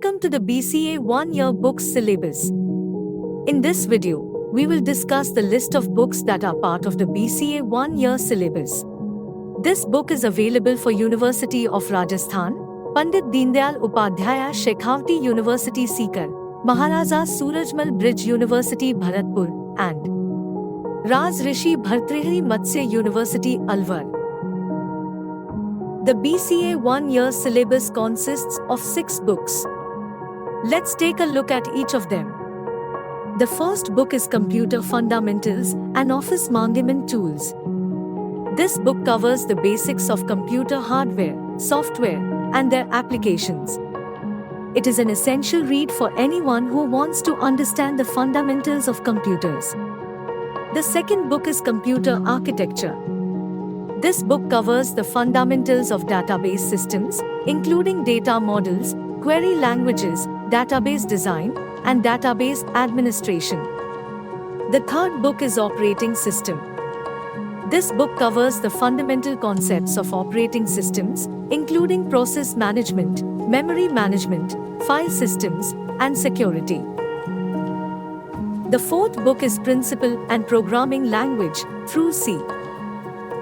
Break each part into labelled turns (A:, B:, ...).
A: Welcome to the BCA 1-year books syllabus. In this video, we will discuss the list of books that are part of the BCA 1-year syllabus. This book is available for University of Rajasthan, Pandit Deendayal Upadhyaya Shekhawati University Sikar, Maharaja Surajmal Brij University Bharatpur, and Raj Rishi Bhartrihari Matsya University Alwar. The BCA 1-year syllabus consists of 6 books. Let's take a look at each of them. The first book is Computer Fundamentals and Office Management Tools. This book covers the basics of computer hardware, software, and their applications. It is an essential read for anyone who wants to understand the fundamentals of computers. The second book is Computer Architecture. This book covers the fundamentals of database systems, including data models, query languages, database design, and database administration. The third book is Operating System. This book covers the fundamental concepts of operating systems, including process management, memory management, file systems, and security. The fourth book is Principal and Programming Language through C.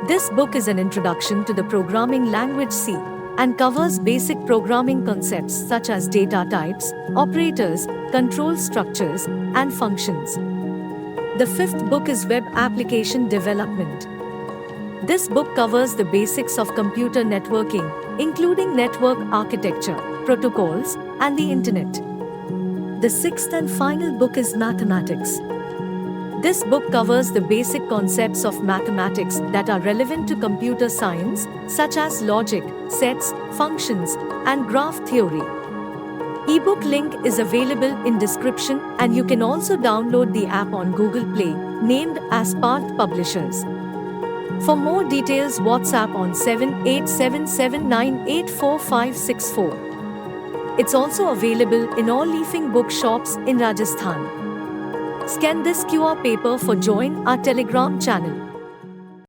A: This book is an introduction to the programming language C and covers basic programming concepts such as data types, operators, control structures, and functions. The fifth book is Web Application Development. This book covers the basics of computer networking, including network architecture, protocols, and the Internet. The sixth and final book is Mathematics. This book covers the basic concepts of mathematics that are relevant to computer science, such as logic, sets, functions, and graph theory. Ebook link is available in description, and you can also download the app on Google Play, named as Parth Publishers. For more details, WhatsApp on 7877984564. It's also available in all leafing book shops in Rajasthan. Scan this QR paper for join our Telegram channel.